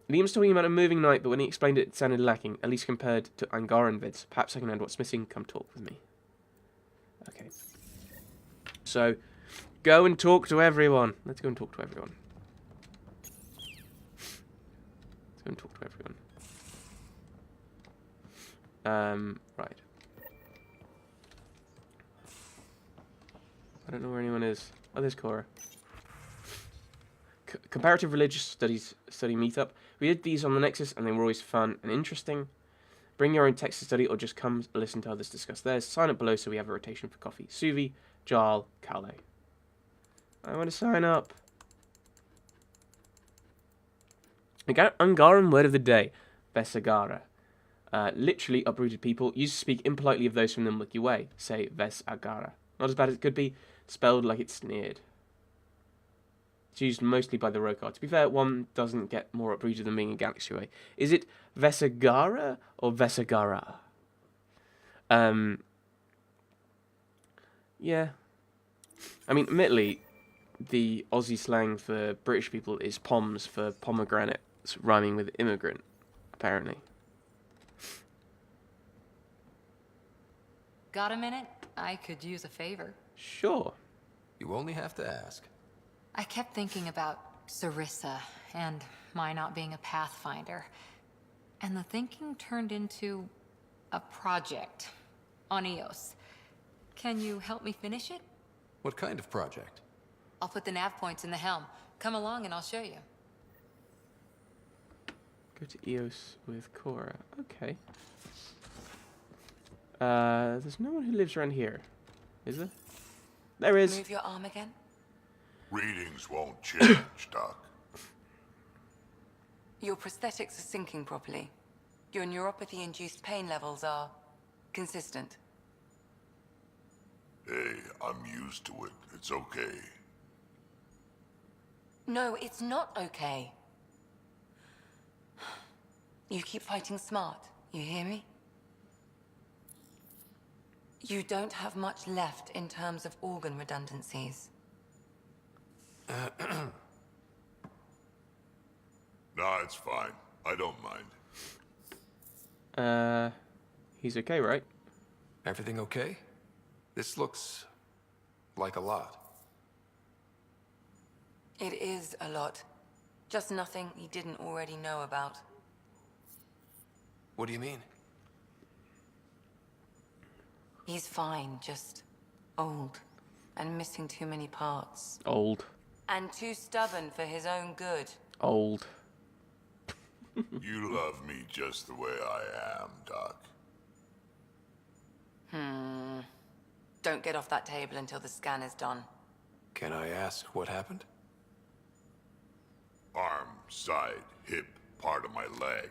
Liam's talking about a moving night, but when he explained it, it sounded lacking, at least compared to Angaran vids. Perhaps I can add what's missing. Come talk with me. Okay. So, go and talk to everyone. Let's go and talk to everyone. Let's go and talk to everyone. Right. I don't know where anyone is. Oh, there's Cora. Comparative Religious Studies study meetup. We did these on the Nexus, and they were always fun and interesting. Bring your own text to study, or just come listen to others discuss theirs. Sign up below so we have a rotation for coffee. Suvi, Jarl, Kale. I want to sign up. Angaran word of the day. Vesagara. Literally uprooted people. Used to speak impolitely of those from the Milky Way. Say Vesagara. Not as bad as it could be. Spelled like it's sneered. It's used mostly by the Rokar. To be fair, one doesn't get more uprooted than being a galaxy away. Is it Vesagara or Vesagara? Yeah. I mean, admittedly, the Aussie slang for British people is poms for pomegranate, rhyming with immigrant, apparently. Got a minute? I could use a favor. Sure. You only have to ask. I kept thinking about Sarissa and my not being a pathfinder. And the thinking turned into a project on Eos. Can you help me finish it? What kind of project? I'll put the nav points in the helm. Come along and I'll show you. Go to Eos with Cora. Okay. There's no one who lives around here. Is there? There is. Move your arm again. Readings won't change, Doc. Your prosthetics are syncing properly. Your neuropathy-induced pain levels are consistent. Hey, I'm used to it. It's okay. No, it's not okay. You keep fighting smart, you hear me? You don't have much left in terms of organ redundancies. Nah, it's fine. I don't mind. He's okay, right? Everything okay? This looks like a lot. It is a lot. Just nothing he didn't already know about. What do you mean? He's fine, just old and missing too many parts. Old. And too stubborn for his own good. Old. You love me just the way I am, Doc. Don't get off that table until the scan is done. Can I ask what happened? Arm, side, hip, part of my leg.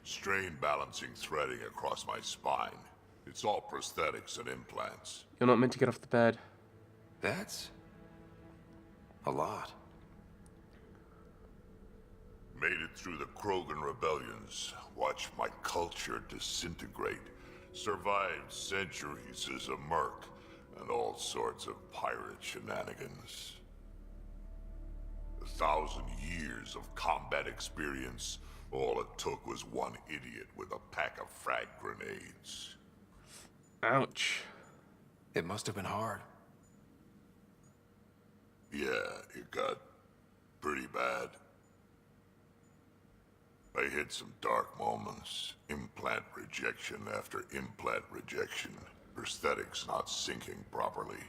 Strain balancing threading across my spine. It's all prosthetics and implants. You're not meant to get off the bed. That's a lot. Made it through the Krogan rebellions. Watched my culture disintegrate. Survived centuries as a merc. And all sorts of pirate shenanigans. 1,000 years of combat experience. All it took was one idiot with a pack of frag grenades. Ouch. It must have been hard. Yeah, it got pretty bad. I hit some dark moments. Implant rejection after implant rejection. Prosthetics not syncing properly.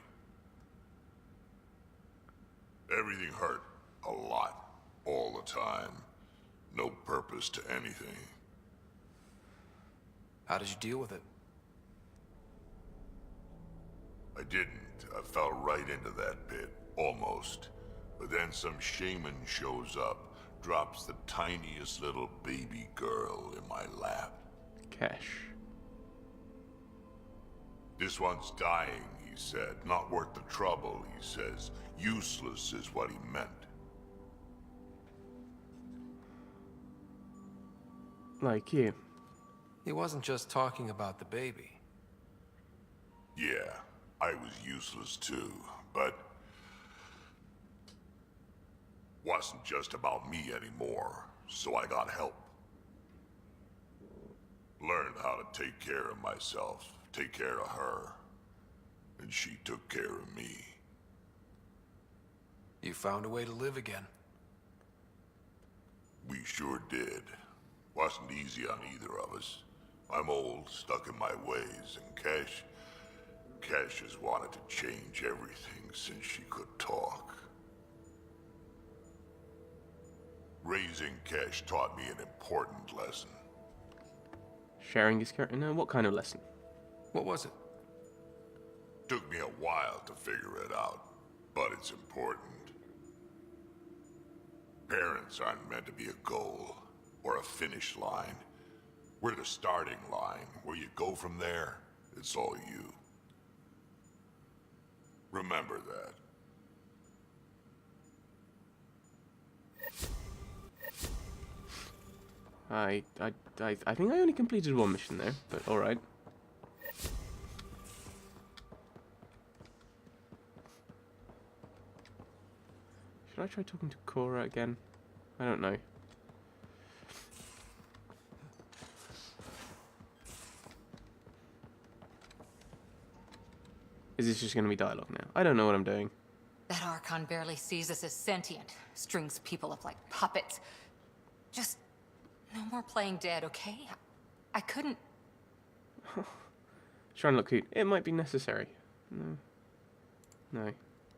Everything hurt. A lot. All the time. No purpose to anything. How did you deal with it? I didn't. I fell right into that pit. Almost. But then some shaman shows up. Drops the tiniest little baby girl in my lap. Cash. This one's dying, he said. Not worth the trouble, he says. Useless is what he meant. Like you. He wasn't just talking about the baby. Yeah, I was useless too, but wasn't just about me anymore. so I got help. Learned how to take care of myself, take care of her. And she took care of me. You found a way to live again. We sure did. Wasn't easy on either of us. I'm old, stuck in my ways, and Cash has wanted to change everything since she could talk. Raising Cash taught me an important lesson. Sharing his character? No, what kind of lesson? What was it? Took me a while to figure it out, but it's important. Parents aren't meant to be a goal or a finish line. We're the starting line. Where you go from there, it's all you. Remember that. I think I only completed one mission there, but alright. Should I try talking to Cora again? I don't know. Is this just going to be dialogue now? I don't know what I'm doing. That Archon barely sees us as sentient. Strings people up like puppets. Just no more playing dead, okay? I couldn't... Trying to look cute. It might be necessary. No. No.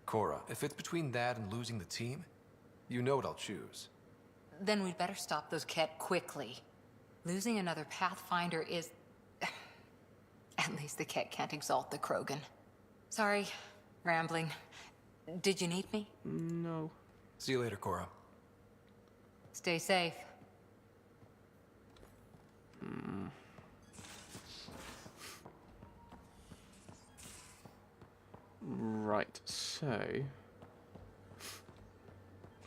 Cora, if it's between that and losing the team, you know what I'll choose. Then we'd better stop those Ket quickly. Losing another Pathfinder is... At least the Ket can't exalt the Krogan. Sorry, rambling. Did you need me? No. See you later, Cora. Stay safe. Right, so...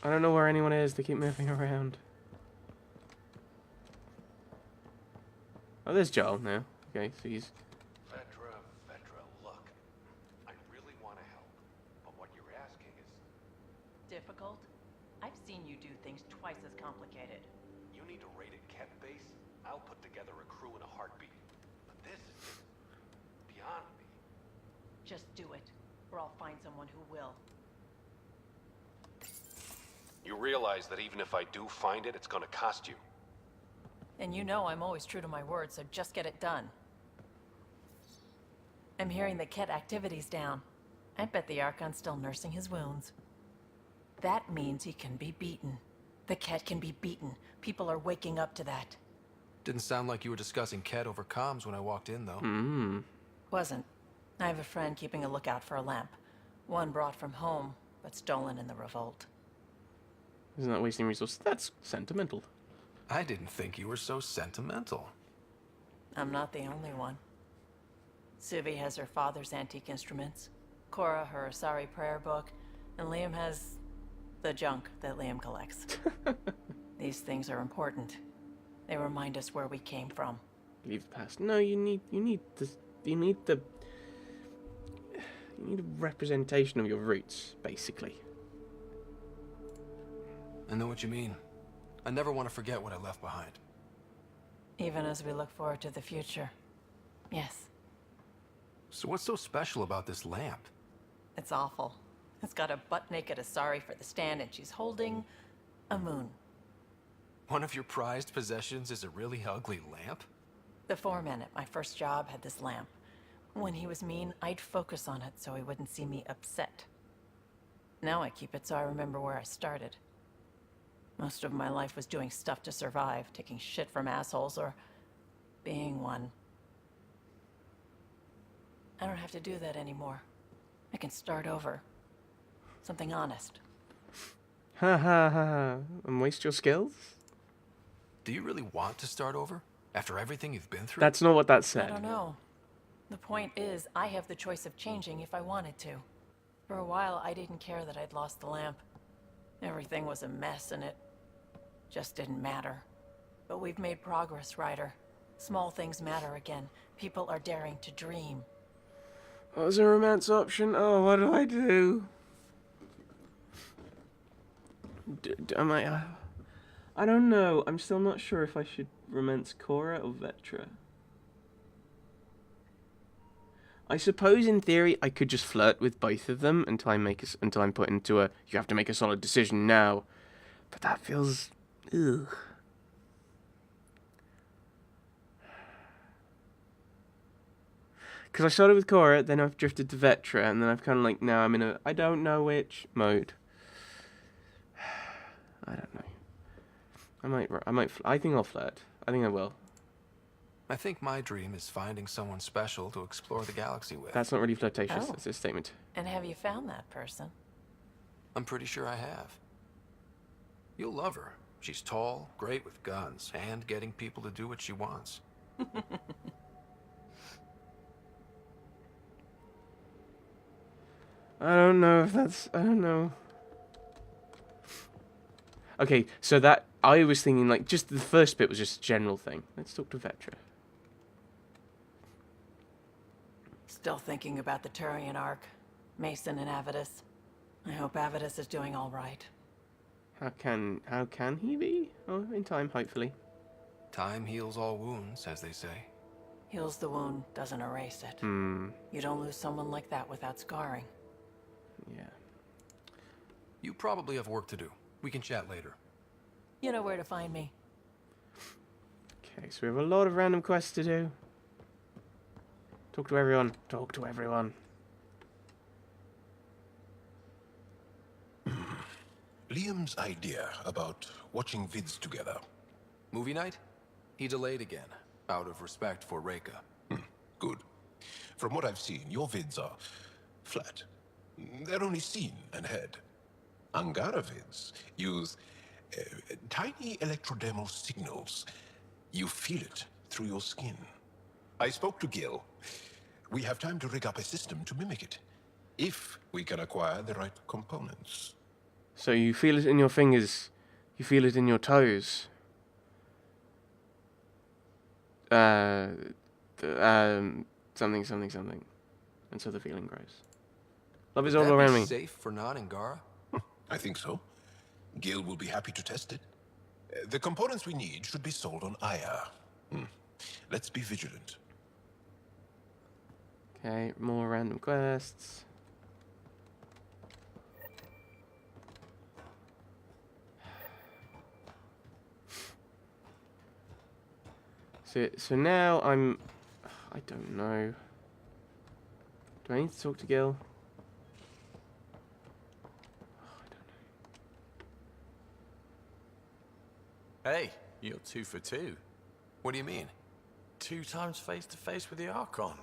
I don't know where anyone is. They keep moving around. Oh, there's Joel now. Okay, so he's... Vedra, look. I really want to help, but what you're asking is... Difficult? I've seen you do things twice as complicated. You need a rated Ket base? I'll put together a crew in a heartbeat. But this is just beyond me. Just do it, or I'll find someone who will. You realize that even if I do find it, it's gonna cost you. And you know I'm always true to my word, so just get it done. I'm hearing the Ket activity's down. I bet the Archon's still nursing his wounds. That means he can be beaten. The Ket can be beaten. People are waking up to that. Didn't sound like you were discussing Ket over comms when I walked in, though. Wasn't. I have a friend keeping a lookout for a lamp. One brought from home, but stolen in the revolt. Isn't that wasting resources? That's sentimental. I didn't think you were so sentimental. I'm not the only one. Suvi has her father's antique instruments, Cora her Asari prayer book, and Liam has the junk that Liam collects. These things are important. They remind us where we came from. Leave the past. No, you need a representation of your roots, basically. I know what you mean. I never want to forget what I left behind. Even as we look forward to the future. Yes, So what's so special about this lamp? it's awful. It's got a butt-naked Asari for the stand, and she's holding a moon. One of your prized possessions is a really ugly lamp? The foreman at my first job had this lamp. When he was mean, I'd focus on it so he wouldn't see me upset. Now I keep it so I remember where I started. Most of my life was doing stuff to survive, taking shit from assholes, or being one. I don't have to do that anymore. I can start over. Something honest. Ha ha ha. And waste your skills? Do you really want to start over? After everything you've been through? That's not what that I said. don't know. The point is, I have the choice of changing if I wanted to. For a while, I didn't care that I'd lost the lamp. Everything was a mess, and it just didn't matter. But we've made progress, Ryder. Small things matter again. People are daring to dream. Oh, there's a romance option. Oh, what do I do? Am I... I don't know. I'm still not sure if I should romance Cora or Vetra. I suppose in theory I could just flirt with both of them until I'm put into a you have to make a solid decision now. But that feels ugh. Because I started with Cora, then I've drifted to Vetra, and then I've kind of like now I'm in a I don't know which mode. I don't know. I think I'll flirt. I think I will. I think my dream is finding someone special to explore the galaxy with. That's not really flirtatious. Oh. That's a statement. And have you found that person? I'm pretty sure I have. You'll love her. She's tall, great with guns, and getting people to do what she wants. I don't know if that's... I don't know. Okay, so that... I was thinking, like, just the first bit was just a general thing. Let's talk to Vetra. Still thinking about the Turian arc. Mason and Avidus. I hope Avidus is doing all right. How can he be? Oh, in time, hopefully. Time heals all wounds, as they say. Heals the wound, doesn't erase it. You don't lose someone like that without scarring. Yeah. You probably have work to do. We can chat later. You know where to find me. Okay, so we have a lot of random quests to do. Talk to everyone. Talk to everyone. Liam's idea about watching vids together. Movie night? He delayed again, out of respect for Reika. Good. From what I've seen, your vids are flat. They're only seen and heard. Angara vids use tiny electrodermal signals. You feel it through your skin. I spoke to Gil. We have time to rig up a system to mimic it, if we can acquire the right components. So you feel it in your fingers. You feel it in your toes. Something, something, something. And so the feeling grows. Love is all Would that around be me. safe for non-Angara? I think so. Gil will be happy to test it. The components we need should be sold on Aya. Let's be vigilant. Okay, more random quests. So now I'm... I don't know. Do I need to talk to Gil? Hey, you're 2 for 2. What do you mean? 2 times face to face with the Archon.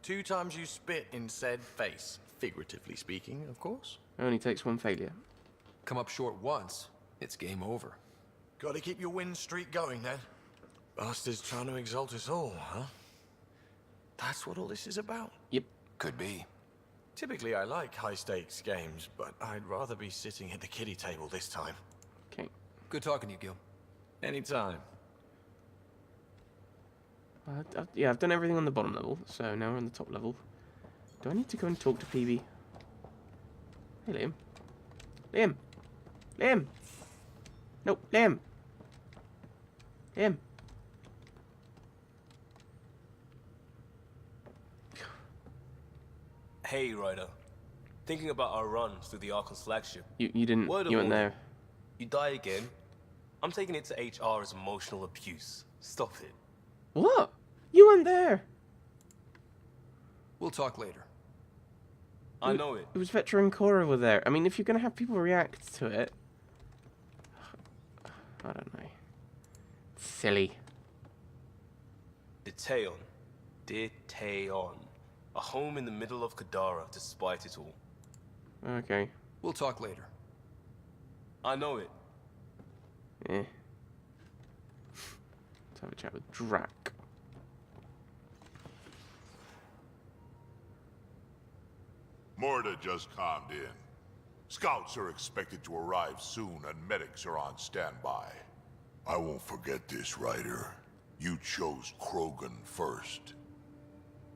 2 times you spit in said face. Figuratively speaking, of course. It only takes one failure. Come up short once, it's game over. Gotta keep your win streak going then. Bastard's trying to exalt us all, huh? That's what all this is about? Yep. Could be. Typically I like high-stakes games, but I'd rather be sitting at the kiddie table this time. Okay. Good talking to you, Gil. Anytime. Yeah, I've done everything on the bottom level, so now we're on the top level. Do I need to go and talk to PB? Hey, Liam. Liam! Liam! No, Liam! Liam! Hey, Ryder. Thinking about our run through the Archon's flagship. You didn't, Word of you weren't warning. there. You die again. I'm taking it to HR as emotional abuse. Stop it. What? You weren't there! We'll talk later. I know it. It was Vetra and Cora were there. I mean, if you're gonna have people react to it... I don't know. Silly. Detaeon. Detaeon. A home in the middle of Kadara, despite it all. Okay. We'll talk later. I know it. Eh. Let's have a chat with Drac. Morda just calmed in. Scouts are expected to arrive soon and medics are on standby. I won't forget this, Ryder. You chose Krogan first.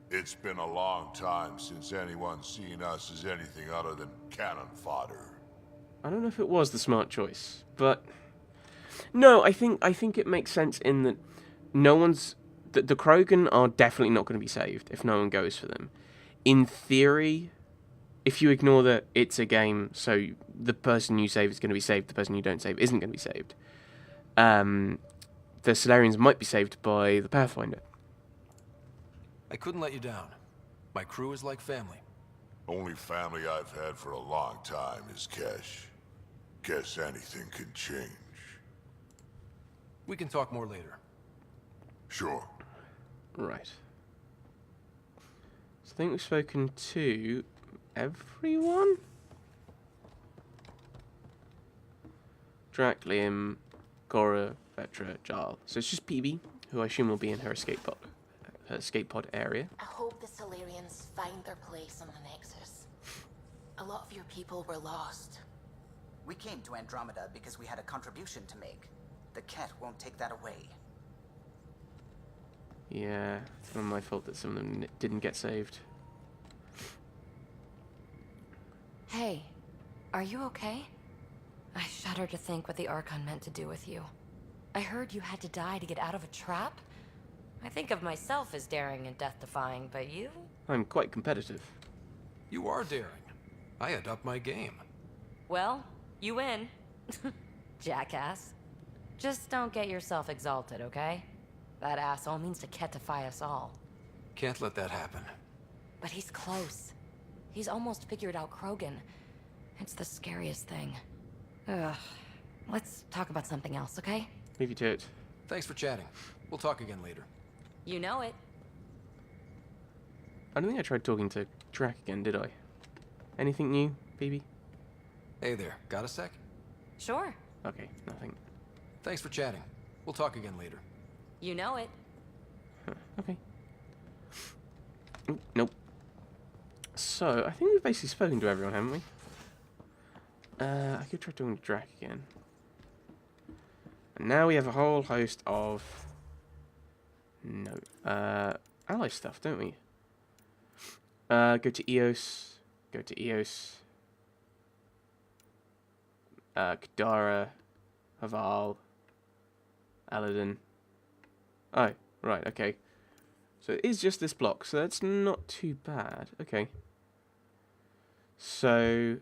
It's been a long time since anyone's seen us as anything other than cannon fodder. I don't know if it was the smart choice, but No, I think it makes sense in that no one's... The Krogan are definitely not going to be saved if no one goes for them. In theory, if you ignore that it's a game, so the person you save is going to be saved, the person you don't save isn't going to be saved, the Solarians might be saved by the Pathfinder. I couldn't let you down. My crew is like family. Only family I've had for a long time is Kesh. Guess anything can change. We can talk more later. Sure. Right. So I think we've spoken to everyone? Drak, Liam, Cora, Vetra, Jarl. So it's just PB, who I assume will be in her escape pod area. I hope the Solarians find their place on the Nexus. A lot of your people were lost. We came to Andromeda because we had a contribution to make. The Ket won't take that away. Yeah, it's not my fault that some of them didn't get saved. Hey, are you okay? I shudder to think what the Archon meant to do with you. I heard you had to die to get out of a trap. I think of myself as daring and death-defying, but you? I'm quite competitive. You are daring. I had upped my game. Well, you win. Jackass. Just don't get yourself exalted, okay? That asshole means to ketify us all. Can't let that happen. But he's close. He's almost figured out Krogan. It's the scariest thing. Ugh. Let's talk about something else, okay? Leave you to it. Thanks for chatting. We'll talk again later. You know it. I don't think I tried talking to Drak again, did I? Anything new, BB? Hey there, got a sec? Sure. Okay, nothing. Thanks for chatting. We'll talk again later. You know it. Huh, okay. Ooh, nope. So, I think we've basically spoken to everyone, haven't we? I could try talking to Drak again. And now we have a whole host of... No. Ally stuff, don't we? Go to EOS. Go to EOS. Kadara. Haval. Aladdin. Oh, right, okay. So it is just this block, so that's not too bad. Okay. So,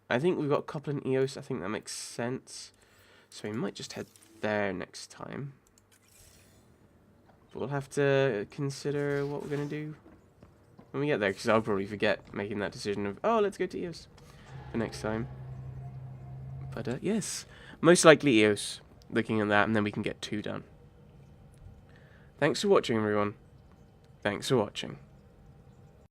I think we've got a couple in EOS. I think that makes sense. So we might just head there next time. But we'll have to consider what we're going to do when we get there, because I'll probably forget making that decision of, oh, let's go to EOS for next time. But, yes. Most likely EOS, looking at that, and then we can get 2 done. Thanks for watching, everyone. Thanks for watching.